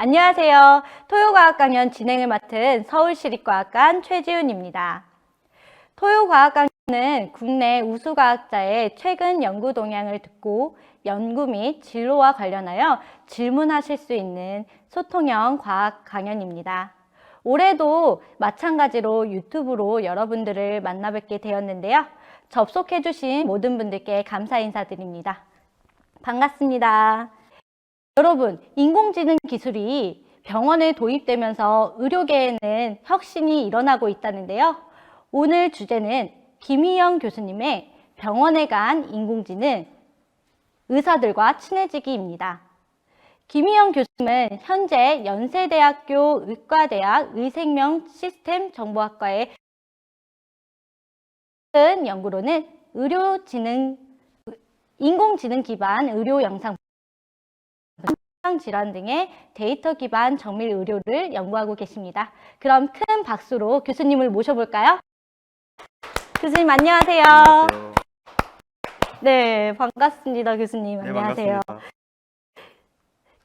안녕하세요. 토요과학 강연 진행을 맡은 서울시립과학관 최지훈입니다. 토요과학 강연은 국내 우수과학자의 최근 연구 동향을 듣고 연구 및 진로와 관련하여 질문하실 수 있는 소통형 과학 강연입니다. 올해도 마찬가지로 유튜브로 여러분들을 만나 뵙게 되었는데요. 접속해주신 모든 분들께 감사 인사드립니다. 반갑습니다. 여러분, 인공지능 기술이 병원에 도입되면서 의료계에는 혁신이 일어나고 있다는데요. 오늘 주제는 김희영 교수님의 병원에 간 인공지능, 의사들과 친해지기입니다. 김희영 교수님은 현재 연세대학교 의과대학 의생명 시스템 정보학과의 연구로는 인공지능 기반 의료 영상 질환 등의 데이터 기반 정밀 의료를 연구하고 계십니다. 그럼 큰 박수로 교수님을 모셔볼까요? 교수님 안녕하세요. 안녕하세요. 네, 반갑습니다. 교수님 네, 안녕하세요. 반갑습니다.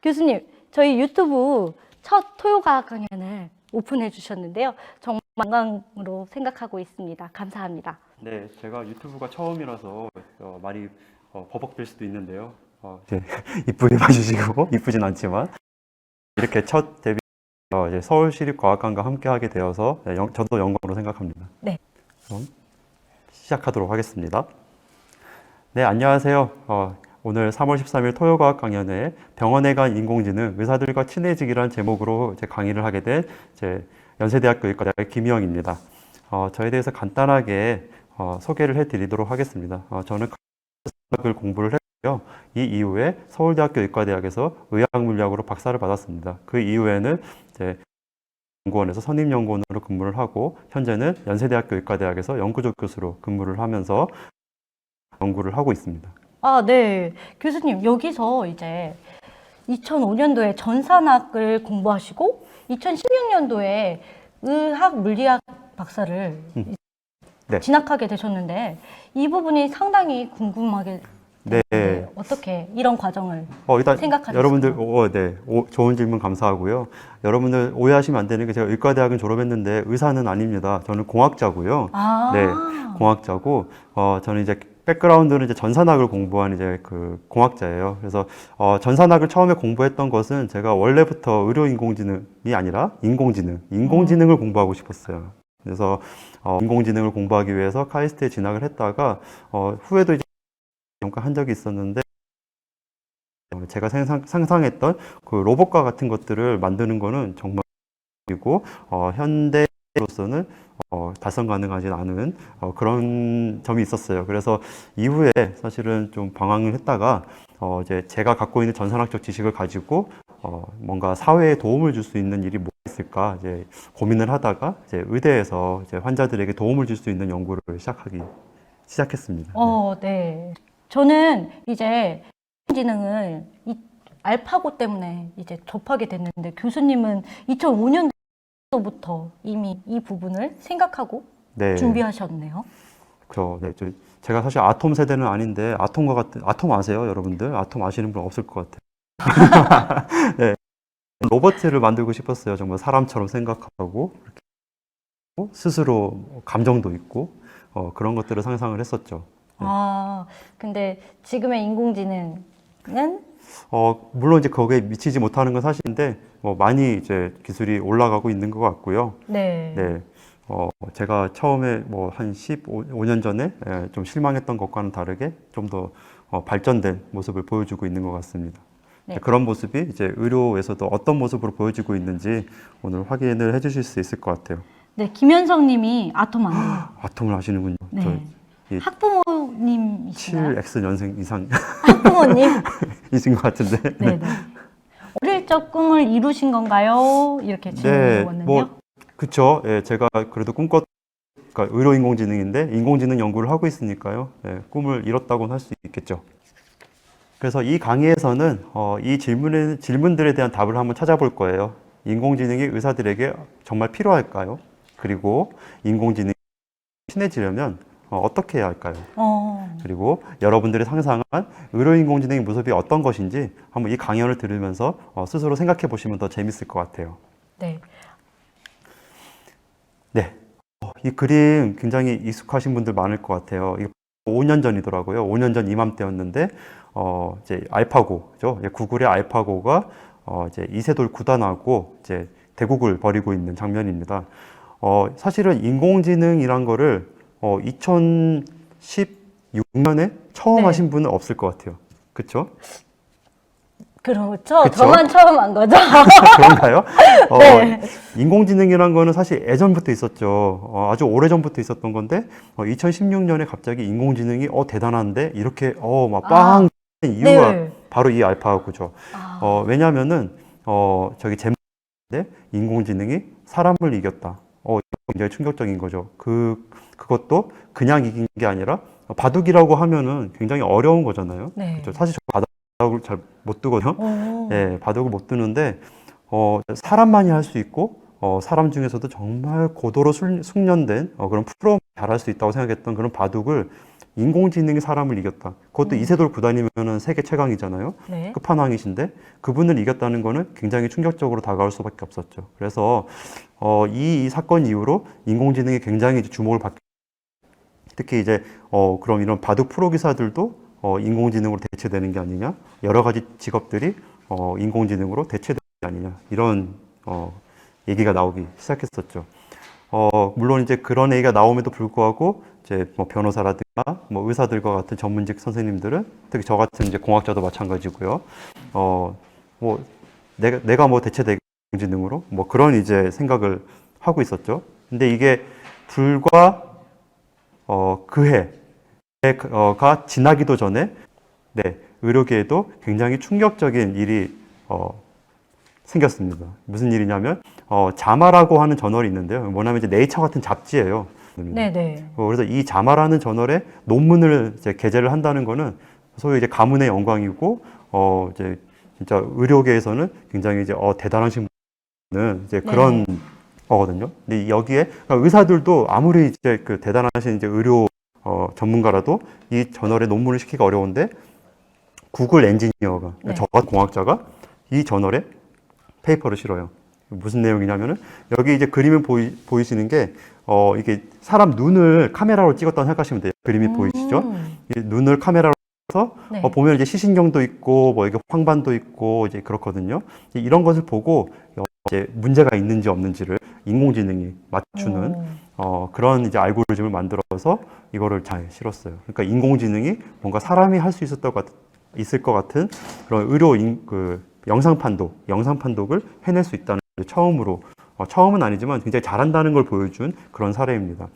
교수님, 저희 유튜브 첫 토요과학 강연을 오픈해 주셨는데요. 정말 영광으로 생각하고 있습니다. 감사합니다. 네, 제가 유튜브가 처음이라서 많이 버벅될 수도 있는데요. 이쁘게 봐주시고, 이쁘진 않지만 이렇게 첫 데뷔 이제 서울시립과학관과 함께하게 되어서 저도 영광으로 생각합니다. 네. 그럼 시작하도록 하겠습니다. 네, 안녕하세요. 오늘 3월 13일 토요과학 강연에 병원에 간 인공지능, 의사들과 친해지기란 제목으로 강의를 하게 된 연세대학교 의과대학 김희영입니다. 저에 대해서 간단하게 소개를 해드리도록 하겠습니다. 저는 의학을 공부를 했고요. 이 이후에 서울대학교 의과대학에서 의학물리학으로 박사를 받았습니다. 그 이후에는 연구원에서 선임연구원으로 근무를 하고 현재는 연세대학교 의과대학에서 연구조 교수로 근무를 하면서 연구를 하고 있습니다. 아, 네. 교수님, 여기서 이제 2005년도에 전산학을 공부하시고 2016년도에 의학 물리학 박사를 네. 진학하게 되셨는데 이 부분이 상당히 궁금하게 네. 되는데 어떻게 이런 과정을 일단 생각하셨어요? 여러분들 좋은 질문 감사하고요. 여러분들 오해하시면 안 되는 게 제가 의과대학은 졸업했는데 의사는 아닙니다. 저는 공학자고요. 아, 네, 공학자고 저는 이제 백그라운드는 이제 전산학을 공부한 그 공학자예요. 그래서 전산학을 처음에 공부했던 것은 제가 원래부터 의료인공지능이 아니라 인공지능을 공부하고 싶었어요. 그래서 인공지능을 공부하기 위해서 카이스트에 진학을 했다가 후에도 이제 한 적이 있었는데 제가 상상했던 그 로봇과 같은 것들을 만드는 거는 정말 그리고 현대로서는 달성 가능하지 않은 그런 점이 있었어요. 그래서 이후에 사실은 좀 방황을 했다가 이제 제가 갖고 있는 전산학적 지식을 가지고 뭔가 사회에 도움을 줄 수 있는 일이 뭐가 있을까 이제 고민을 하다가 이제 의대에서 이제 환자들에게 도움을 줄 수 있는 연구를 시작했습니다. 네. 저는 이제 인공지능을 알파고 때문에 이제 접하게 됐는데 교수님은 2005년도부터 이미 이 부분을 생각하고 네. 준비하셨네요. 네, 제가 사실 아톰 세대는 아닌데 아톰 아세요, 여러분들? 아톰 아시는 분 없을 것 같아요. 네, 로봇을 만들고 싶었어요. 정말 사람처럼 생각하고 스스로 감정도 있고 그런 것들을 상상을 했었죠. 네. 아, 근데 지금의 인공지능은 물론 이제 거기에 미치지 못하는 건 사실인데 많이 이제 기술이 올라가고 있는 것 같고요. 네. 네. 제가 처음에 한 15년 전에 좀 실망했던 것과는 다르게 좀 더 발전된 모습을 보여주고 있는 것 같습니다. 네. 그런 모습이 이제 의료에서도 어떤 모습으로 보여지고 있는지 오늘 확인을 해주실 수 있을 것 같아요. 네, 김현성 님이 아톰 아니에요. 아톰을 아시는군요. 네. 이 학부모님이시나요? 7X년생 이상 학부모님? 이신 것 같은데. 네, 네. 어릴 적 꿈을 이루신 건가요? 이렇게 질문을 먹었는데요. 그쵸. 예, 제가 그래도 그러니까 의료인공지능인데 인공지능 연구를 하고 있으니까요. 예, 꿈을 이뤘다고는 할 수 있겠죠. 그래서 이 강의에서는 이 질문들에 대한 답을 한번 찾아볼 거예요. 인공지능이 의사들에게 정말 필요할까요? 그리고 인공지능이 친해지려면 어떻게 해야 할까요? 어, 그리고 여러분들이 상상한 의료인공지능의 모습이 어떤 것인지 한번 이 강연을 들으면서 스스로 생각해 보시면 더 재밌을 것 같아요. 네. 네. 이 그림 굉장히 익숙하신 분들 많을 것 같아요. 이게 5년 전이더라고요. 5년 전 이맘때였는데, 이제 알파고죠. 이제 구글의 알파고가 이제 이세돌 구단하고 이제 대국을 벌이고 있는 장면입니다. 사실은 인공지능이란 거를 2016년에 처음 네. 하신 분은 없을 것 같아요. 그렇죠? 그렇죠. 그쵸? 저만 처음 한 거죠. 그런가요? 네. 인공지능이란 거는 사실 예전부터 있었죠. 아주 오래전부터 있었던 건데 2016년에 갑자기 인공지능이 대단한데 이렇게 막 빵 이유가 네. 바로 이 알파고죠. 왜냐하면은 저기 제목인데 인공지능이 사람을 이겼다. 이거 굉장히 충격적인 거죠. 그것도 그냥 이긴 게 아니라 바둑이라고 하면은 굉장히 어려운 거잖아요. 네. 그렇죠? 사실 저 바둑을 잘 못 두거든요. 오. 예, 바둑을 못 두는데 사람만이 할 수 있고 사람 중에서도 정말 고도로 숙련된 그런 프로 잘할 수 있다고 생각했던 그런 바둑을 인공지능이 사람을 이겼다. 그것도 이세돌 구단이면은 세계 최강이잖아요. 네. 끝판왕이신데 그분을 이겼다는 거는 굉장히 충격적으로 다가올 수밖에 없었죠. 그래서 이 사건 이후로 인공지능이 굉장히 이제 주목을 받게. 특히 이제 그럼 이런 바둑 프로 기사들도 인공지능으로 대체되는 게 아니냐, 여러 가지 직업들이 인공지능으로 대체되는 게 아니냐, 이런 얘기가 나오기 시작했었죠. 물론 이제 그런 얘기가 나옴에도 불구하고 이제 뭐 변호사라든가 뭐 의사들과 같은 전문직 선생님들은 특히 저 같은 이제 공학자도 마찬가지고요. 뭐 내가 뭐 대체되게 인공지능으로 뭐 그런 이제 생각을 하고 있었죠. 근데 이게 불과 그해가 지나기도 전에 네, 의료계에도 굉장히 충격적인 일이 생겼습니다. 무슨 일이냐면 자마라고 하는 저널이 있는데요. 뭐냐면 이제 네이처 같은 잡지예요. 네네. 그래서 이 자마라는 저널에 논문을 이제 게재를 한다는 거는 소위 이제 가문의 영광이고 이제 진짜 의료계에서는 굉장히 이제 대단하신 분은 이제 그런 거거든요. 근데 여기에 그러니까 의사들도 아무리 이제 그 대단하신 이제 의료 전문가라도 이 저널에 논문을 시키기가 어려운데 구글 엔지니어가 네. 저 같은 공학자가 이 저널에 페이퍼를 실어요. 무슨 내용이냐면은 여기 이제 그림을 보이시는 게 이게 사람 눈을 카메라로 찍었다고 생각하시면 돼요. 그림이 보이시죠? 이 눈을 카메라로 해서 네. 보면 이제 시신경도 있고 뭐 이게 황반도 있고 이제 그렇거든요. 이런 것을 보고 이제 문제가 있는지 없는지를 인공지능이 맞추는 그런 이제 알고리즘을 만들어서 이거를 잘 실었어요. 그러니까 인공지능이 뭔가 사람이 할 수 있을 것 같은 그런 그 영상 판독을 해낼 수 있다는 걸 처음으로 처음은 아니지만 굉장히 잘한다는 걸 보여준 그런 사례입니다.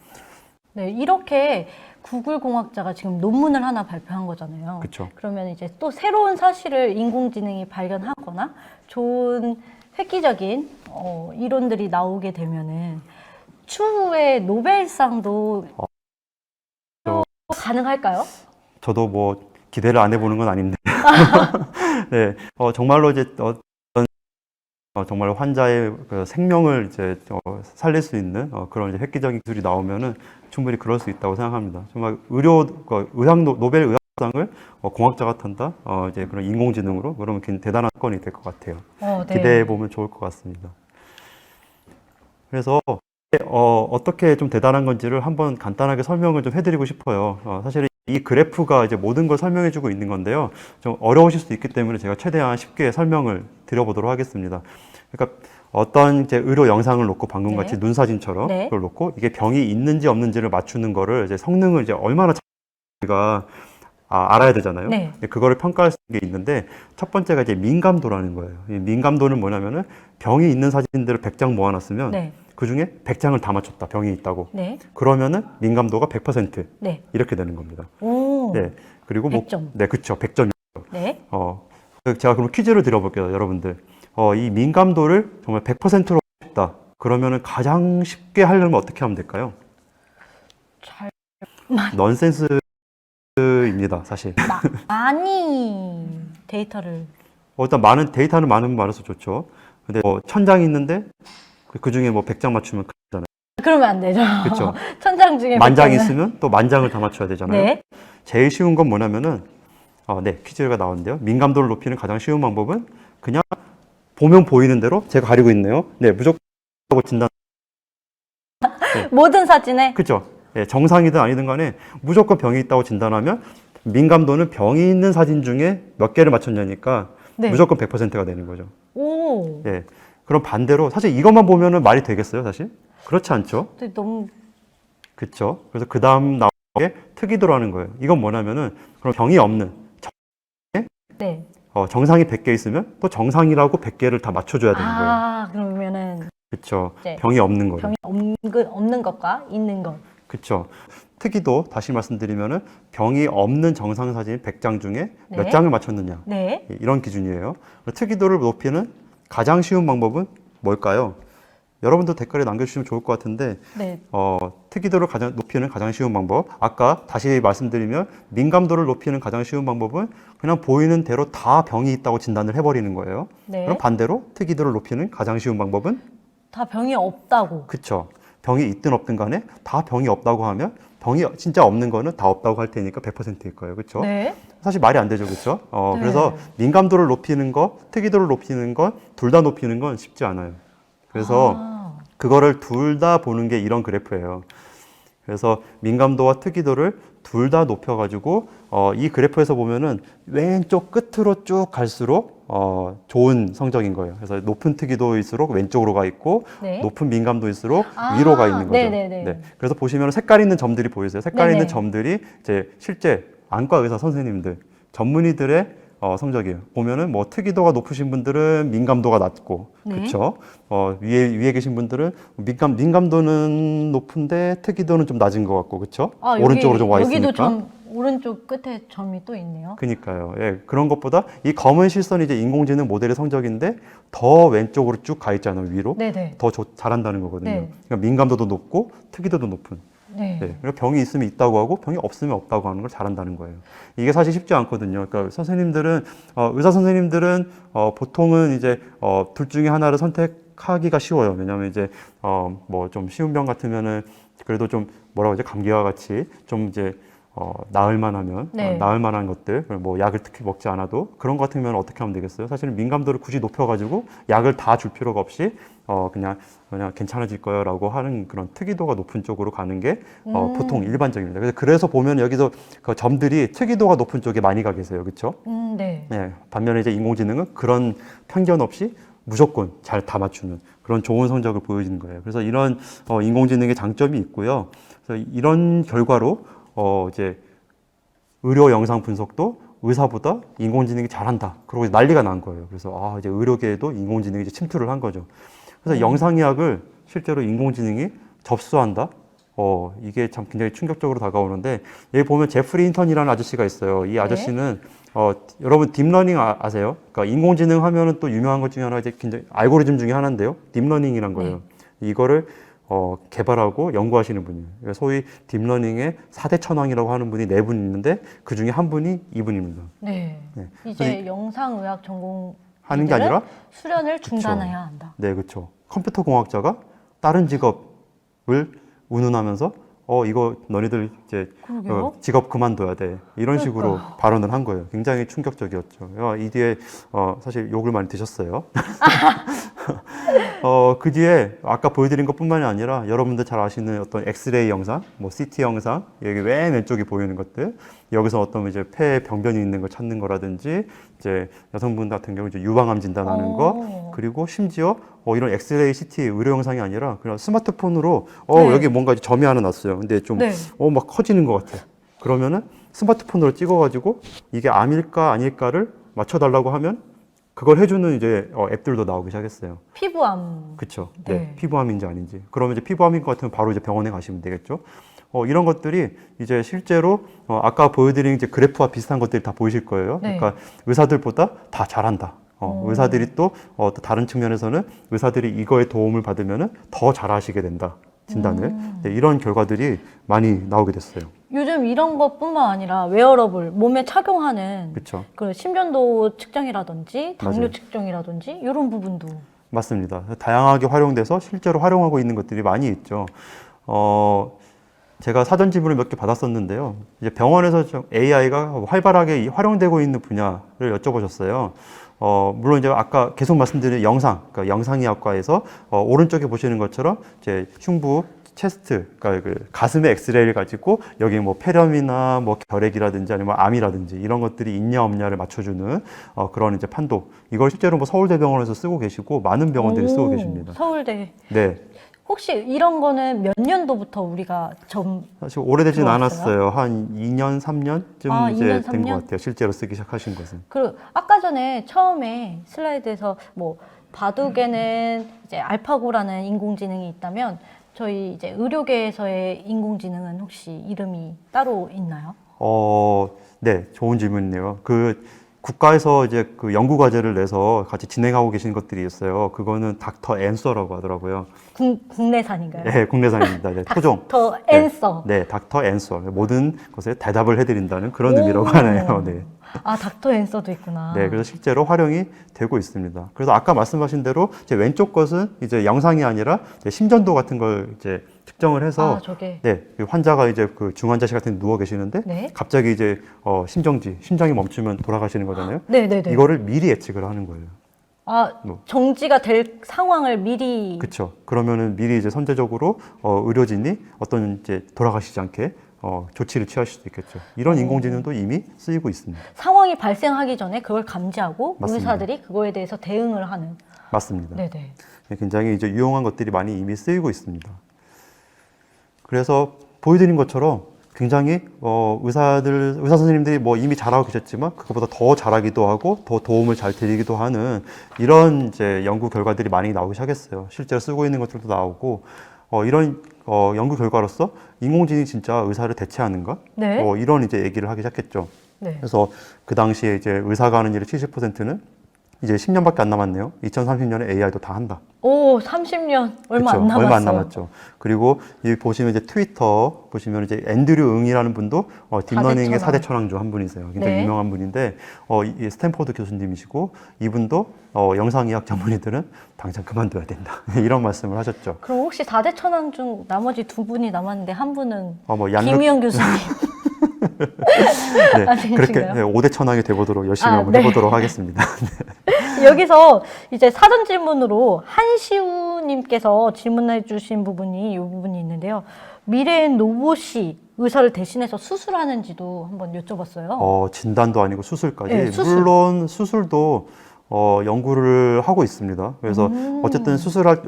네, 이렇게 구글 공학자가 지금 논문을 하나 발표한 거잖아요. 그쵸. 그러면 이제 또 새로운 사실을 인공지능이 발견하거나 좋은 획기적인 이론들이 나오게 되면은 추후에 노벨상도 가능할까요? 저도 뭐 기대를 안 해보는 건 아닌데, 네, 정말로 이제 정말 환자의 그 생명을 이제 살릴 수 있는 그런 이제 획기적인 기술이 나오면은 충분히 그럴 수 있다고 생각합니다. 정말 노벨 의학상을 공학자가 탄다, 이제 그런 인공지능으로 그러면 대단한 건이 될 것 같아요. 네. 기대해 보면 좋을 것 같습니다. 그래서 어떻게 좀 대단한 건지를 한번 간단하게 설명을 좀 해드리고 싶어요. 사실 이 그래프가 이제 모든 걸 설명해주고 있는 건데요. 좀 어려우실 수 있기 때문에 제가 최대한 쉽게 설명을 드려보도록 하겠습니다. 그러니까 어떤 이제 의료 영상을 놓고 방금 같이 네. 눈 사진처럼 네. 그걸 놓고 이게 병이 있는지 없는지를 맞추는 거를 이제 성능을 이제 얼마나 우리가 알아야 되잖아요. 네. 그거를 평가할 수 있는 게 있는데 첫 번째가 이제 민감도라는 거예요. 이 민감도는 뭐냐면은 병이 있는 사진들을 100장 모아놨으면 네. 그 중에 100장을 다 맞췄다. 병이 있다고. 네. 그러면은 민감도가 100% 네. 이렇게 되는 겁니다. 오. 네. 그리고 100점. 네, 그렇죠. 100점. 네. 제가 그럼 퀴즈를 드려볼게요, 여러분들. 이 민감도를 정말 100%로 하고 싶다. 그러면은 가장 쉽게 하려면 어떻게 하면 될까요? 넌센스입니다, 사실. 많이 데이터를 일단 데이터는 많으면 많을수록 좋죠. 근데 1000장이 있는데 그 중에 뭐 100장 맞추면 큰잖아요. 그러면 안 되죠. 그쵸. 천장 중에 만장이 100개는. 있으면 또 만장을 다 맞춰야 되잖아요. 네. 제일 쉬운 건 뭐냐면은, 네, 퀴즈가 나오는데요. 민감도를 높이는 가장 쉬운 방법은 그냥 보면 보이는 대로 제가 가리고 있네요. 네, 무조건 진단. 모든 사진에. 그쵸. 네, 정상이든 아니든 간에 무조건 병이 있다고 진단하면 민감도는 병이 있는 사진 중에 몇 개를 맞췄냐니까 네. 무조건 100%가 되는 거죠. 오. 예. 그럼 반대로 사실 이것만 보면은 말이 되겠어요, 사실? 그렇지 않죠? 근데 너무. 그쵸. 그래서 그 다음 나오는 게 특이도라는 거예요. 이건 뭐냐면은 그럼 병이 없는 네. 정상이 100개 있으면 또 정상이라고 100개를 다 맞춰줘야 되는 거예요. 아, 그러면은 그쵸. 네. 병이 없는 거예요. 병이 없는 것과 있는 것. 그쵸. 특이도 다시 말씀드리면은 병이 없는 정상 사진 100장 중에 몇 네. 장을 맞췄느냐. 네. 이런 기준이에요. 특이도를 높이는 가장 쉬운 방법은 뭘까요? 여러분도 댓글에 남겨주시면 좋을 것 같은데, 네. 특이도를 가장 높이는 가장 쉬운 방법. 아까 다시 말씀드리면 민감도를 높이는 가장 쉬운 방법은 그냥 보이는 대로 다 병이 있다고 진단을 해버리는 거예요. 네. 그럼 반대로 특이도를 높이는 가장 쉬운 방법은 다 병이 없다고. 그쵸. 병이 있든 없든 간에 다 병이 없다고 하면 병이 진짜 없는 거는 다 없다고 할 테니까 100%일 거예요. 그쵸? 네. 사실 말이 안 되죠. 그쵸? 네. 그래서 민감도를 높이는 거, 특이도를 높이는 건 둘 다 높이는 건 쉽지 않아요. 그래서 그거를 둘 다 보는 게 이런 그래프예요. 그래서 민감도와 특이도를 둘 다 높여가지고 이 그래프에서 보면은 왼쪽 끝으로 쭉 갈수록 좋은 성적인 거예요. 그래서 높은 특이도일수록 왼쪽으로 가 있고 네. 높은 민감도일수록 위로 가 있는 거죠. 네네네. 네. 그래서 보시면 색깔 있는 점들이 보이세요. 색깔 네네. 있는 점들이 이제 실제 안과 의사 선생님들, 전문의들의 성적이에요. 보면은 뭐 특이도가 높으신 분들은 민감도가 낮고, 네. 그렇죠. 위에 계신 분들은 민감도는 높은데 특이도는 좀 낮은 것 같고, 그렇죠. 아, 오른쪽으로 좀 와 여기도 있으니까. 오른쪽 끝에 점이 또 있네요. 그니까요. 예, 그런 것보다 이 검은 실선이 이제 인공지능 모델의 성적인데 더 왼쪽으로 쭉 가 있잖아요, 위로. 네네. 더 잘한다는 거거든요. 네. 그러니까 민감도도 높고 특이도도 높은. 네. 네, 그러니까 병이 있으면 있다고 하고 병이 없으면 없다고 하는 걸 잘한다는 거예요. 이게 사실 쉽지 않거든요. 그러니까 선생님들은 의사 선생님들은 보통은 이제 둘 중에 하나를 선택하기가 쉬워요. 왜냐하면 이제 뭐 좀 쉬운 병 같으면은 그래도 좀 뭐라고 하죠? 감기와 같이 좀 이제 나을 만하면 네. 나을 만한 것들 뭐 약을 특히 먹지 않아도 그런 것 같으면 어떻게 하면 되겠어요? 사실은 민감도를 굳이 높여가지고 약을 다 줄 필요가 없이 그냥 괜찮아질 거요라고 하는 그런 특이도가 높은 쪽으로 가는 게 보통 일반적입니다. 그래서 보면 여기서 그 점들이 특이도가 높은 쪽에 많이 가 계세요, 그렇죠? 네. 네, 반면에 이제 인공지능은 그런 편견 없이 무조건 잘 다 맞추는 그런 좋은 성적을 보여주는 거예요. 그래서 이런 인공지능의 장점이 있고요. 그래서 이런 결과로 이제 의료 영상 분석도 의사보다 인공지능이 잘한다. 그러고 난리가 난 거예요. 그래서 이제 의료계에도 인공지능이 이제 침투를 한 거죠. 그래서 영상의학을 실제로 인공지능이 접수한다. 이게 참 굉장히 충격적으로 다가오는데 여기 보면 제프리 힌턴이라는 아저씨가 있어요. 이 아저씨는 여러분 딥러닝 아세요? 그러니까 인공지능 하면은 또 유명한 것 중에 하나 이제 굉장히 알고리즘 중에 하나인데요. 딥러닝이란 거예요. 이거를 개발하고 연구하시는 분이에요. 그러니까 소위 딥러닝의 4대 천왕이라고 하는 분이 4분 있는데 그 중에 한 분이 이분입니다. 네. 네. 이제 영상의학 전공 하는 게 아니라 수련을 중단해야 한다. 네, 그렇죠. 컴퓨터 공학자가 다른 직업을 운운하면서 이거 너희들 이제 그러게요. 직업 그만둬야 돼. 이런 식으로 발언을 한 거예요. 굉장히 충격적이었죠. 이 뒤에 사실 욕을 많이 드셨어요. 그 뒤에 아까 보여드린 것뿐만이 아니라 여러분들 잘 아시는 어떤 엑스레이 영상, 뭐 CT 영상, 여기 맨 왼쪽에 보이는 것들, 여기서 어떤 이제 폐에 병변이 있는 걸 찾는 거라든지, 이제 여성분 같은 경우 이제 유방암 진단하는 거, 그리고 심지어 이런 엑스레이 CT 의료 영상이 아니라 그냥 스마트폰으로 네. 여기 뭔가 점이 하나 났어요. 근데 좀 네. 막 커지는 것 같아. 그러면은 스마트폰으로 찍어가지고 이게 암일까 아닐까를 맞춰달라고 하면 그걸 해주는 이제 앱들도 나오기 시작했어요. 피부암. 그렇죠. 네. 네. 피부암인지 아닌지. 그러면 이제 피부암인 것 같으면 바로 이제 병원에 가시면 되겠죠. 이런 것들이 이제 실제로 아까 보여드린 이제 그래프와 비슷한 것들이 다 보이실 거예요. 네. 그러니까 의사들보다 다 잘한다. 의사들이 또 다른 측면에서는 의사들이 이거에 도움을 받으면은 더 잘하시게 된다. 진단을. 네, 이런 결과들이 많이 나오게 됐어요. 요즘 이런 것뿐만 아니라 웨어러블, 몸에 착용하는 그렇죠. 그 심전도 측정이라든지 당뇨 맞아요. 측정이라든지 이런 부분도 맞습니다. 다양하게 활용돼서 실제로 활용하고 있는 것들이 많이 있죠. 제가 사전 질문을 몇 개 받았었는데요. 이제 병원에서 AI가 활발하게 활용되고 있는 분야를 여쭤보셨어요. 물론 이제 아까 계속 말씀드린 영상, 그러니까 영상의학과에서 오른쪽에 보시는 것처럼 이제 흉부, 체스트, 그러니까 그 가슴의 엑스레이를 가지고 여기 뭐 폐렴이나 뭐 결핵이라든지 아니면 암이라든지 이런 것들이 있냐 없냐를 맞춰주는 그런 이제 판독. 이걸 실제로 뭐 서울대병원에서 쓰고 계시고 많은 병원들이 쓰고 계십니다. 서울대. 네. 혹시 이런 거는 몇 년도부터 우리가 사실 오래되진 들어왔어요? 않았어요. 한 2년, 3년쯤 아, 이제 2년, 된 것 3년? 같아요. 실제로 쓰기 시작하신 것은. 그리고 아까 전에 처음에 슬라이드에서 뭐 바둑에는 이제 알파고라는 인공지능이 있다면 저희 이제 의료계에서의 인공지능은 혹시 이름이 따로 있나요? 네, 좋은 질문이네요. 국가에서 이제 그 연구 과제를 내서 같이 진행하고 계신 것들이 있어요. 그거는 닥터 앤서라고 하더라고요. 국내산인가요? 네, 국내산입니다. 네, 토종. 닥터 앤서. 네, 닥터 앤서. 모든 것에 대답을 해드린다는 그런 오. 의미라고 하네요. 네. 아, 닥터 앤서도 있구나. 네, 그래서 실제로 활용이 되고 있습니다. 그래서 아까 말씀하신 대로 이제 왼쪽 것은 이제 영상이 아니라 이제 심전도 같은 걸 이제 측정을 해서 아, 저게. 네, 그 환자가 이제 그 중환자실 같은 데 누워 계시는데 네. 갑자기 이제 심장이 멈추면 돌아가시는 거잖아요. 네네네. 이거를 미리 예측을 하는 거예요. 아, 뭐. 정지가 될 상황을 미리. 그렇죠. 그러면은 미리 이제 선제적으로 의료진이 어떤 이제 돌아가시지 않게 조치를 취하실 수도 있겠죠. 이런 인공지능도 이미 쓰이고 있습니다. 상황이 발생하기 전에 그걸 감지하고 맞습니다. 의사들이 그거에 대해서 대응을 하는. 맞습니다. 네네. 굉장히 이제 유용한 것들이 많이 이미 쓰이고 있습니다. 그래서 보여드린 것처럼 굉장히 의사 선생님들이 뭐 이미 잘하고 계셨지만 그것보다 더 잘하기도 하고 더 도움을 잘 드리기도 하는 이런 이제 연구 결과들이 많이 나오기 시작했어요. 실제로 쓰고 있는 것들도 나오고 이런 연구 결과로서 인공지능이 진짜 의사를 대체하는가? 네. 이런 이제 얘기를 하기 시작했죠. 네. 그래서 그 당시에 이제 의사가 하는 일의 70%는 이제 10년밖에 안 남았네요. 2030년에 AI도 다 한다. 오, 30년 얼마 그쵸? 안 남았어요. 얼마 안 남았죠. 그리고 이 보시면 이제 트위터 보시면 이제 앤드류 응이라는 분도 딥러닝의 4대 천왕 중 한 분이세요. 굉장히 네. 유명한 분인데 이 스탠포드 교수님이시고 이분도 영상의학 전문의들은 당장 그만둬야 된다. 이런 말씀을 하셨죠. 그럼 혹시 4대 천왕 중 나머지 두 분이 남았는데 한 분은 뭐 김희영 교수님. 네, 아니신가요? 그렇게 5대 천왕이 되보도록 열심히 한번 네. 해보도록 하겠습니다. 여기서 이제 사전 질문으로 한시우님께서 질문해 주신 부분이 이 부분이 있는데요. 미래엔 로봇이 의사를 대신해서 수술하는지도 한번 여쭤봤어요. 진단도 아니고 수술까지. 네, 수술. 물론 수술도 연구를 하고 있습니다. 그래서 어쨌든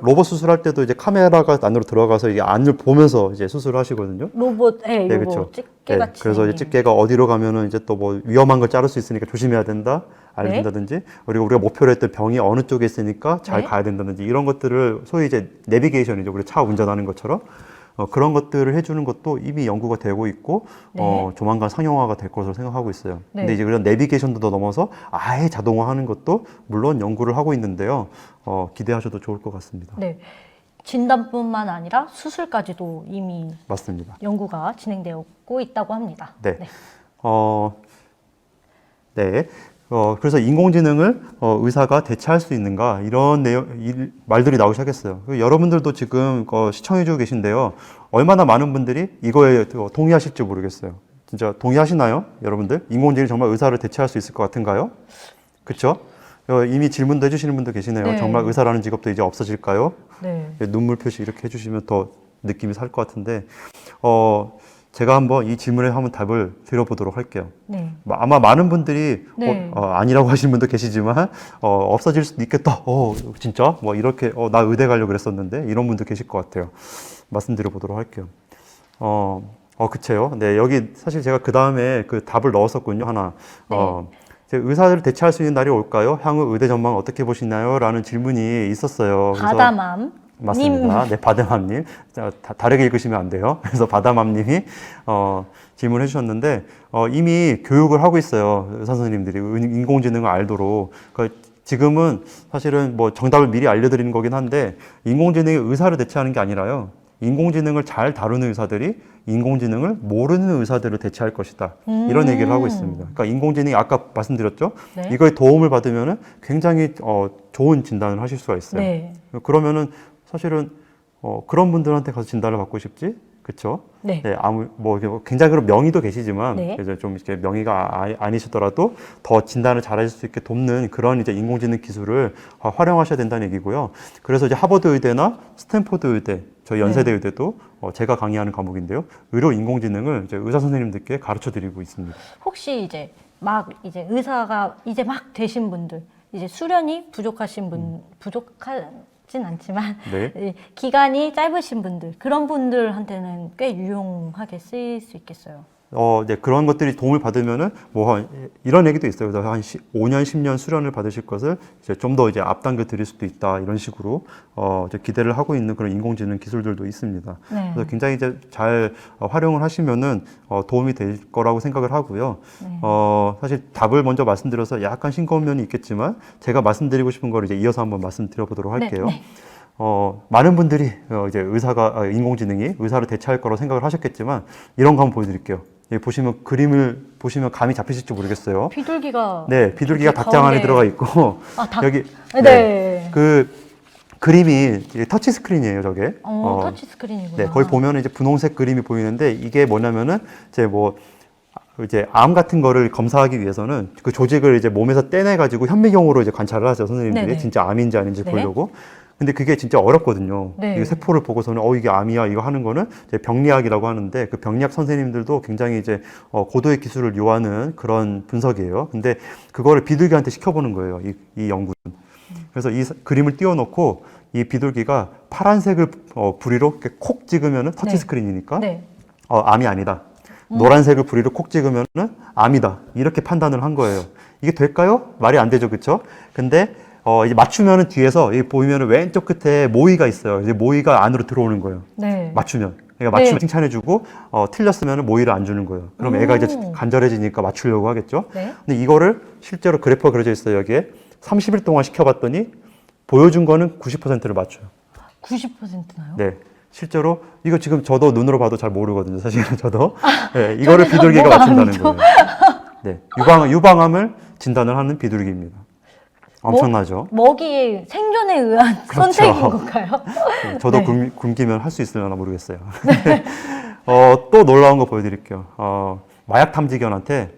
로봇 수술할 때도 이제 카메라가 안으로 들어가서 이게 안을 보면서 이제 수술을 하시거든요. 로봇, 네, 요거 그렇죠. 집게같이. 그래서 이제 집게가 어디로 가면은 이제 또 뭐 위험한 걸 자를 수 있으니까 조심해야 된다. 네. 알린다든지 그리고 우리가 목표로 했던 병이 어느 쪽에 있으니까 잘 네. 가야 된다든지 이런 것들을 소위 이제 내비게이션이죠. 우리 차 운전하는 것처럼 그런 것들을 해주는 것도 이미 연구가 되고 있고 네. 조만간 상용화가 될 것으로 생각하고 있어요. 네. 근데 이제 그런 내비게이션도 더 넘어서 아예 자동화하는 것도 물론 연구를 하고 있는데요. 기대하셔도 좋을 것 같습니다. 네. 진단뿐만 아니라 수술까지도 이미 맞습니다. 연구가 진행되고 있다고 합니다. 네. 네. 그래서 인공지능을 의사가 대체할 수 있는가 이런 말들이 나오기 시작했어요. 여러분들도 지금 시청해주고 계신데요. 얼마나 많은 분들이 이거에 동의하실지 모르겠어요. 진짜 동의하시나요, 여러분들? 인공지능이 정말 의사를 대체할 수 있을 것 같은가요? 그렇죠? 이미 질문도 해주시는 분도 계시네요. 네. 정말 의사라는 직업도 이제 없어질까요? 네. 눈물 표시 이렇게 해주시면 더 느낌이 살 것 같은데, 제가 한번 이 질문에 한번 답을 드려보도록 할게요. 네. 아마 많은 분들이 네. 아니라고 하시는 분도 계시지만 없어질 수도 있겠다. 진짜? 뭐 이렇게 나 의대 가려고 그랬었는데 이런 분도 계실 것 같아요. 말씀드려 보도록 할게요. 그쵸. 네, 여기 사실 제가 그 다음에 그 답을 넣었었군요. 하나. 네. 의사를 대체할 수 있는 날이 올까요? 향후 의대 전망 어떻게 보시나요? 라는 질문이 있었어요. 그래서 바다맘. 맞습니다. 네, 바다맘님. 다르게 읽으시면 안 돼요. 그래서 바다맘님이 질문해 주셨는데 이미 교육을 하고 있어요. 의사 선생님들이 인공지능을 알도록. 그러니까 지금은 사실은 뭐 정답을 미리 알려드리는 거긴 한데 인공지능이 의사를 대체하는 게 아니라요. 인공지능을 잘 다루는 의사들이 인공지능을 모르는 의사들을 대체할 것이다. 이런 얘기를 하고 있습니다. 그러니까 인공지능이 아까 말씀드렸죠. 네. 이거에 도움을 받으면은 굉장히 좋은 진단을 하실 수가 있어요. 네. 그러면은 사실은 그런 분들한테 가서 진단을 받고 싶지, 그렇죠? 네. 네, 굉장히 그런 명의도 계시지만 네. 이제 좀 이렇게 명의가 아니시더라도 더 진단을 잘하실 수 있게 돕는 그런 이제 인공지능 기술을 활용하셔야 된다는 얘기고요. 그래서 이제 하버드 의대나 스탠포드 의대, 저희 연세대 네. 의대도 제가 강의하는 과목인데요. 의료 인공지능을 이제 의사 선생님들께 가르쳐 드리고 있습니다. 혹시 이제 의사가 이제 막 되신 분들, 이제 수련이 부족하신 분, 부족하진 않지만 네. 기간이 짧으신 분들, 그런 분들한테는 꽤 유용하게 쓰일 수 있겠어요. 네, 그런 것들이 도움을 받으면은 이런 얘기도 있어요. 그래서 한 5년, 10년 수련을 받으실 것을 이제 좀 더 이제 앞당겨 드릴 수도 있다. 이런 식으로 이제 기대를 하고 있는 그런 인공지능 기술들도 있습니다. 네. 그래서 굉장히 이제 잘 활용을 하시면은 도움이 될 거라고 생각을 하고요. 네. 사실 답을 먼저 말씀드려서 약간 싱거운 면이 있겠지만 제가 말씀드리고 싶은 걸 이제 이어서 한번 말씀드려보도록 할게요. 네. 많은 분들이 이제 인공지능이 의사를 대체할 거라고 생각을 하셨겠지만 이런 거 한번 보여드릴게요. 여기 보시면 그림을 보시면 감이 잡히실지 모르겠어요. 비둘기가 네, 비둘기가 저기 닭장 안에 가운데- 들어가 있고 닭. 여기 네. 그 그림이 터치 스크린이에요, 저게. 터치 스크린이구나. 네, 거기 보면 이제 분홍색 그림이 보이는데 이게 뭐냐면은 이제 암 같은 거를 검사하기 위해서는 그 조직을 이제 몸에서 떼내 가지고 현미경으로 이제 관찰을 하죠, 선생님들이. 네네. 진짜 암인지 아닌지 네. 보려고. 근데 그게 진짜 어렵거든요. 네. 이게 세포를 보고서는 이게 암이야 이거 하는 거는 이제 병리학이라고 하는데 그 병리학 선생님들도 굉장히 이제 고도의 기술을 요하는 그런 분석이에요. 근데 그거를 비둘기한테 시켜보는 거예요. 이 연구는. 그래서 이 그림을 띄워놓고 이 비둘기가 파란색을 부리로 이렇게 콕 찍으면은 터치 네. 스크린이니까 네. 암이 아니다. 노란색을 부리로 콕 찍으면은 암이다. 이렇게 판단을 한 거예요. 이게 될까요? 말이 안 되죠, 그렇죠? 근데 이제 맞추면은 뒤에서 여기 보이면은 왼쪽 끝에 모이가 있어요. 이제 모이가 안으로 들어오는 거예요. 네. 맞추면. 그러니까 맞추면 네. 칭찬해주고 틀렸으면은 모이를 안 주는 거예요. 그럼 애가 이제 간절해지니까 맞추려고 하겠죠. 네. 근데 이거를 실제로 그래프가 그려져 있어요. 여기에 30일 동안 시켜봤더니 보여준 거는 90%를 맞춰요. 90%나요? 네. 실제로 이거 지금 저도 눈으로 봐도 잘 모르거든요. 사실은 저도. 네, 이거를 저기서 비둘기가 뭐가 맞춘다는 아니죠? 거예요. 네. 유방암을 진단을 하는 비둘기입니다. 엄청나죠? 먹이의 생존에 의한 그렇죠. 선택인 건가요? 네, 저도 네. 굶기면 할 수 있으려나 모르겠어요. 또 놀라운 거 보여드릴게요. 마약 탐지견한테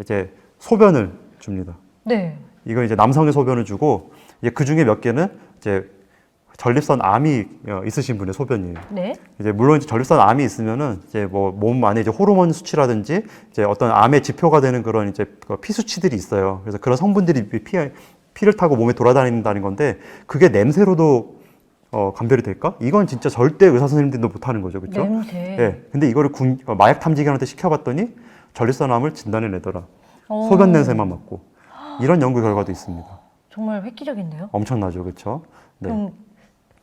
이제 소변을 줍니다. 네. 이거 이제 남성의 소변을 주고 이제 그 중에 몇 개는 이제 전립선 암이 있으신 분의 소변이에요. 네. 이제 물론 이제 전립선 암이 있으면은 이제 뭐 몸 안에 이제 호르몬 수치라든지 이제 어떤 암의 지표가 되는 그런 이제 피 수치들이 있어요. 그래서 그런 성분들이 피를 타고 몸에 돌아다닌다는 건데 그게 냄새로도 감별이 될까? 이건 진짜 절대 의사 선생님들도 못하는 거죠, 그렇죠? 냄새. 네. 근데 이거를 마약 탐지견한테 시켜봤더니 전립선암을 진단해내더라. 어. 소변 냄새만 맡고 이런 연구 결과도 있습니다. 정말 획기적인데요? 엄청나죠, 그렇죠? 네. 그럼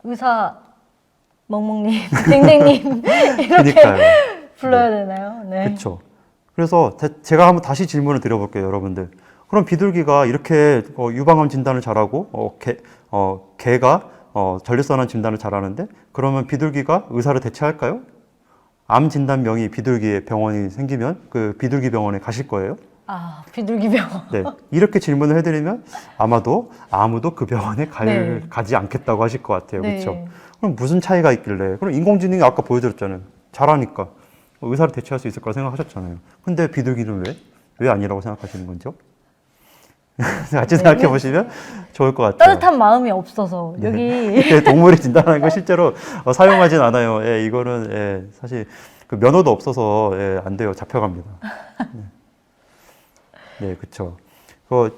의사 멍멍님, 댕댕님 이렇게 그러니까요. 불러야 되나요? 네. 그렇죠. 그래서 제가 한번 다시 질문을 드려볼게요, 여러분들. 그럼 비둘기가 이렇게 유방암 진단을 잘하고 개가 전립선암 진단을 잘하는데 그러면 비둘기가 의사를 대체할까요? 암 진단명이 비둘기의 병원이 생기면 그 비둘기 병원에 가실 거예요? 비둘기 병원. 네. 이렇게 질문을 해드리면 아무도 그 병원에 네. 가지 않겠다고 하실 것 같아요. 네. 그렇죠? 그럼 무슨 차이가 있길래? 그럼 인공지능이 아까 보여드렸잖아요. 잘하니까 의사를 대체할 수 있을 거라 생각하셨잖아요. 근데 비둘기는 왜 아니라고 생각하시는 건죠? 같이 생각해 보시면 좋을 것 같아요. 따뜻한 마음이 없어서 여기 동물이 진단하는 거 실제로 사용하진 않아요. 예, 이거는 사실 그 면허도 없어서 안 돼요. 잡혀갑니다. 네, 그렇죠.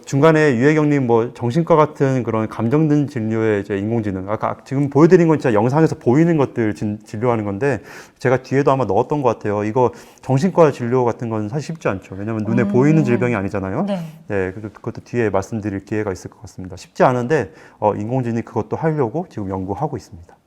중간에 유혜경님 정신과 같은 그런 감정든 진료의 이제 인공지능 아까 지금 보여드린 건 진짜 영상에서 보이는 것들 진료하는 건데 제가 뒤에도 아마 넣었던 것 같아요. 이거 정신과 진료 같은 건 사실 쉽지 않죠. 왜냐하면 눈에 보이는 질병이 아니잖아요. 네. 네, 그것도 뒤에 말씀드릴 기회가 있을 것 같습니다. 쉽지 않은데 인공지능이 그것도 하려고 지금 연구하고 있습니다.